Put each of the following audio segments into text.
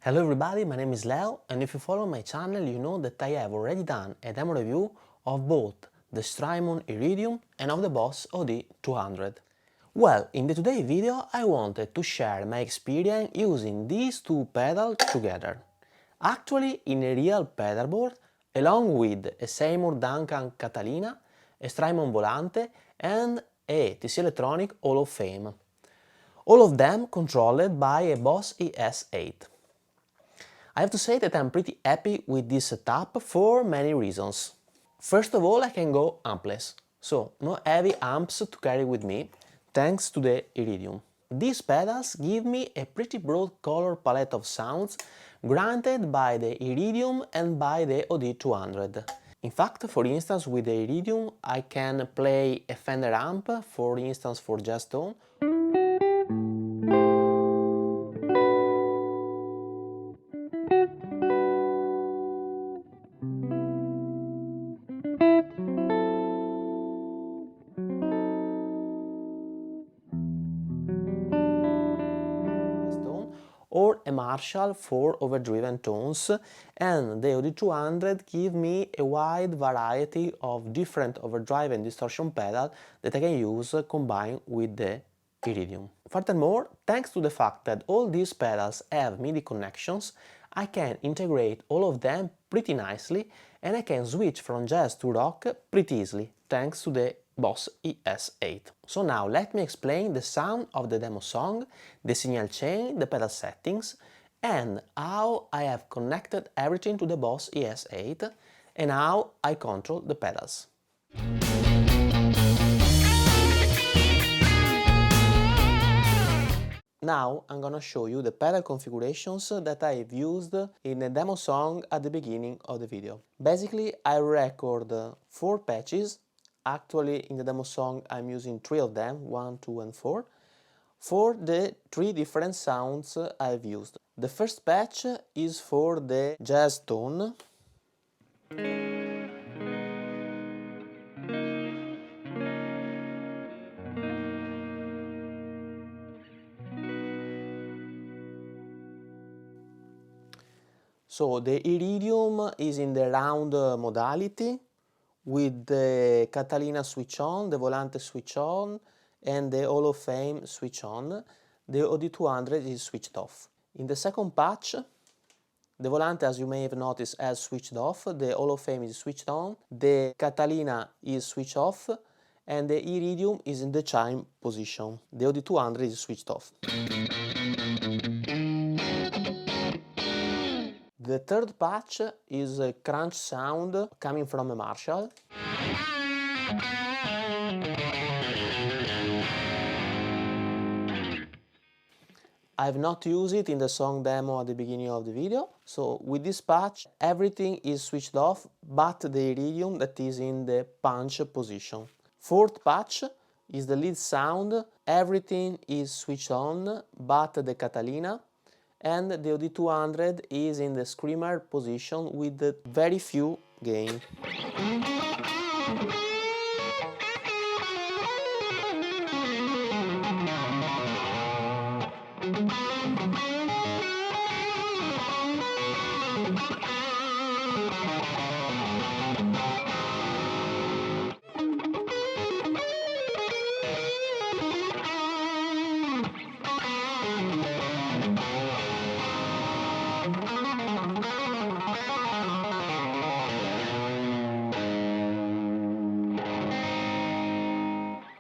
Hello everybody, my name is Leo, and if you follow my channel you know that I have already done a demo review of both the Strymon Iridium and of the Boss OD200. Well, in the today's video I wanted to share my experience using these two pedals together. Actually in a real pedalboard, along with a Seymour Duncan Catalina, a Strymon Volante and a TC Electronic Hall of Fame. All of them controlled by a Boss ES8. I have to say that I'm pretty happy with this setup for many reasons. First of all, I can go ampless, so no heavy amps to carry with me, thanks to the Iridium. These pedals give me a pretty broad color palette of sounds granted by the Iridium and by the OD200. In fact, for instance, with the Iridium I can play a Fender amp, for instance for jazz tone, or a Marshall for overdriven tones, and the OD200 give me a wide variety of different overdrive and distortion pedal that I can use combined with the Iridium. Furthermore, thanks to the fact that all these pedals have MIDI connections, I can integrate all of them pretty nicely and I can switch from jazz to rock pretty easily thanks to the Boss ES8. So now let me explain the sound of the demo song, the signal chain, the pedal settings, and how I have connected everything to the Boss ES8 and how I control the pedals. Now I'm gonna show you the pedal configurations that I've used in a demo song at the beginning of the video. Basically I record 4 patches. Actually in the demo song I'm using 3 of them, 1, 2 and 4, for the 3 different sounds I've used. The first patch is for the jazz tone. So the Iridium is in the round modality with the Catalina switch on, the Volante switch on and the Hall of Fame switch on. The OD200 is switched off. In the second patch, the Volante, as you may have noticed, has switched off, the Hall of Fame is switched on, the Catalina is switched off and the Iridium is in the chime position. The OD200 is switched off. The third patch is a crunch sound coming from a Marshall. I've not used it in the song demo at the beginning of the video, so with this patch everything is switched off but the Iridium that is in the punch position. Fourth patch is the lead sound, everything is switched on but the Catalina, and the OD200 is in the screamer position with very few gain.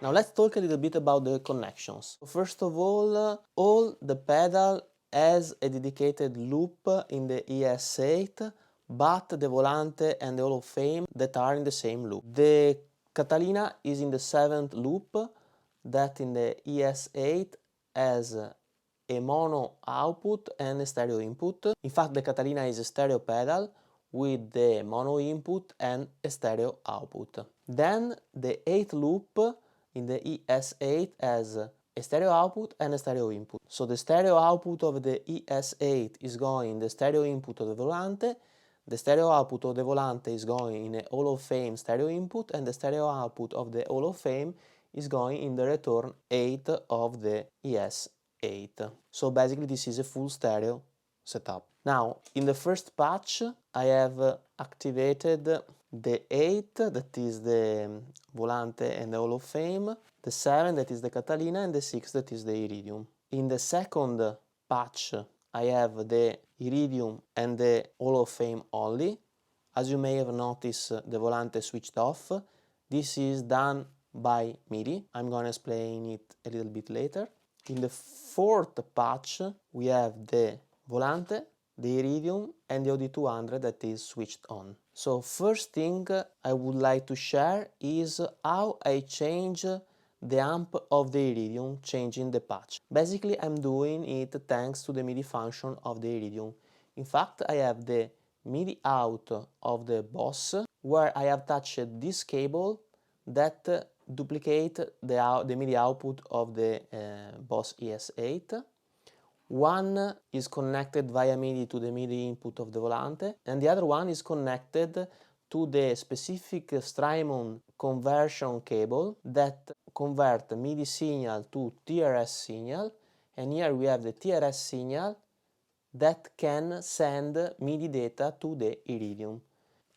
Now let's talk a little bit about the connections. First of all the pedal has a dedicated loop in the ES8, but the Volante and the Hall of Fame that are in the same loop. The Catalina is in the 7th loop, that in the ES8 has a mono output and a stereo input. In fact, the Catalina is a stereo pedal with the mono input and a stereo output. Then the 8th loop in the ES8 has a stereo output and a stereo input. So the stereo output of the ES8 is going in the stereo input of the Volante, the stereo output of the Volante is going in a Hall of Fame stereo input, and the stereo output of the Hall of Fame is going in the return 8 of the ES8. So basically this is a full stereo setup. Now, in the first patch, I have activated the 8, that is the Volante and the Hall of Fame, the 7, that is the Catalina, and the 6, that is the Iridium. In the second patch, I have the Iridium and the Hall of Fame only. As you may have noticed, the Volante switched off. This is done by MIDI. I'm gonna explain it a little bit later. In the fourth patch, we have the Volante, the Iridium, and the OD200 that is switched on. So first thing I would like to share is how I change the amp of the Iridium, changing the patch. Basically, I'm doing it thanks to the MIDI function of the Iridium. In fact, I have the MIDI out of the Boss, where I have touched this cable that duplicate the MIDI output of the Boss ES8. One is connected via MIDI to the MIDI input of the Volante, and the other one is connected to the specific Strymon conversion cable that convert MIDI signal to TRS signal, and here we have the TRS signal that can send MIDI data to the Iridium.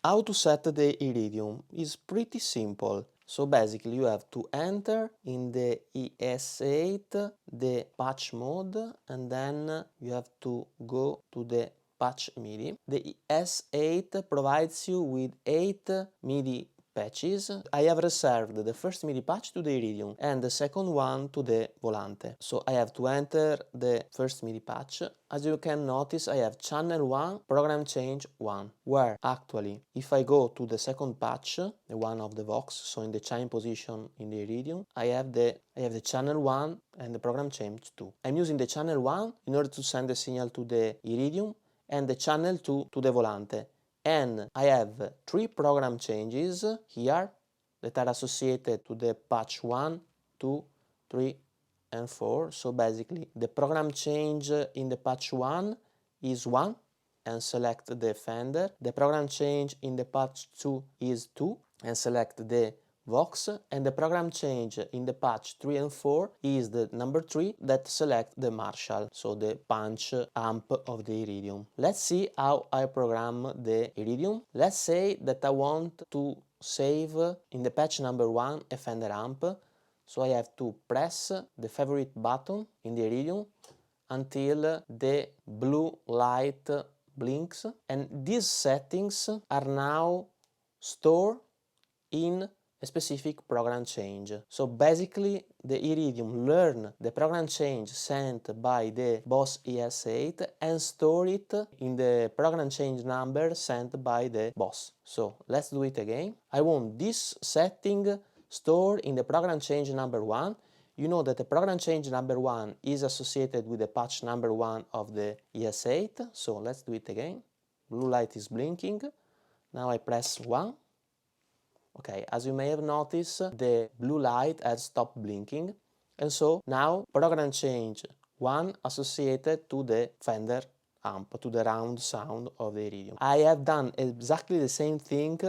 How to set the Iridium is pretty simple. So basically you have to enter in the ES8 the patch mode, and then you have to go to the patch MIDI. The ES8 provides you with 8 MIDI patches. I have reserved the first MIDI patch to the Iridium and the second one to the Volante. So I have to enter the first MIDI patch. As you can notice, I have channel 1, program change 1, where actually if I go to the second patch, the one of the Vox, so in the chime position in the Iridium, I have the channel 1 and the program change 2. I'm using the channel 1 in order to send the signal to the Iridium and the channel 2 to the Volante. And I have 3 program changes here that are associated to the patch 1, 2, 3, and 4. So basically the program change in the patch 1 is 1 and select the Fender. The program change in the patch 2 is 2 and select the Vox, and the program change in the patch 3 and 4 is the number 3 that select the Marshall, so the punch amp of the Iridium. Let's see how I program the Iridium. Let's say that I want to save in the patch number 1 a Fender amp, so I have to press the favorite button in the Iridium until the blue light blinks, and these settings are now stored in a specific program change. So basically the Iridium learn the program change sent by the Boss ES8 and store it in the program change number sent by the Boss. So let's do it again. I want this setting stored in the program change number 1. You know that the program change number 1 is associated with the patch number 1 of the ES8. So let's do it again. Blue light is blinking. Now I press 1. Okay, as you may have noticed, the blue light has stopped blinking, and so now program change 1 associated to the Fender amp, to the round sound of the Iridium. I have done exactly the same thing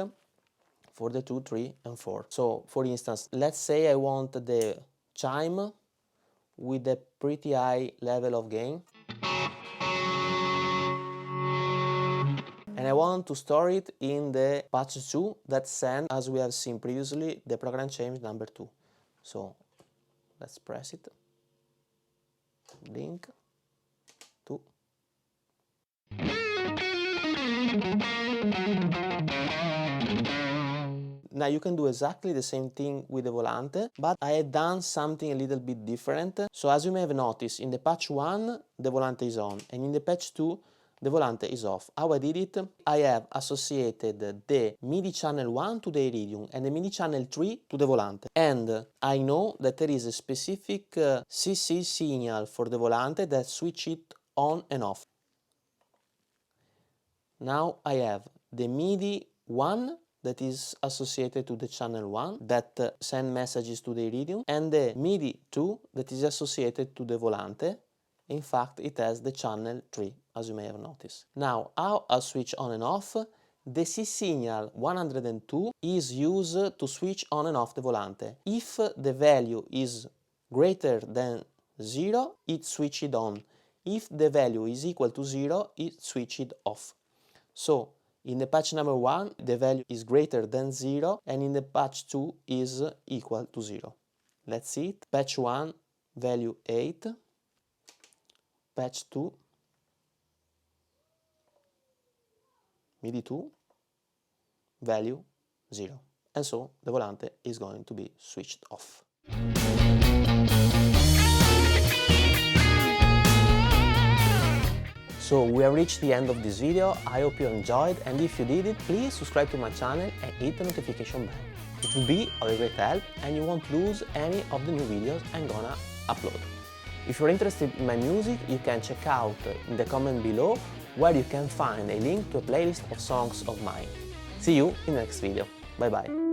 for the 2, 3, and 4. So, for instance, let's say I want the chime with a pretty high level of gain, and I want to store it in the patch 2 that send, as we have seen previously, the program change number 2. So let's press it, link 2. Now you can do exactly the same thing with the Volante, but I have done something a little bit different. So as you may have noticed, in the patch 1 the Volante is on, and in the patch 2 the Volante is off. How I did it? I have associated the MIDI channel 1 to the Iridium and the MIDI channel 3 to the Volante. And I know that there is a specific CC signal for the Volante that switch it on and off. Now I have the MIDI 1 that is associated to the channel 1 that send messages to the Iridium, and the MIDI 2 that is associated to the Volante. In fact, it has the channel 3, as you may have noticed. Now, how I switch on and off? The C signal 102 is used to switch on and off the Volante. If the value is greater than 0, it switches on. If the value is equal to 0, it's switched off. So in the patch number 1, the value is greater than 0, and in the patch 2 is equal to 0. Let's see it. Patch 1, value 8. Patch 2, MIDI 2, value 0. And so the Volante is going to be switched off. So we have reached the end of this video. I hope you enjoyed, and if you did it, please subscribe to my channel and hit the notification bell. It will be of a great help and you won't lose any of the new videos I'm gonna upload. If you're interested in my music, you can check out in the comment below where you can find a link to a playlist of songs of mine. See you in the next video. Bye bye.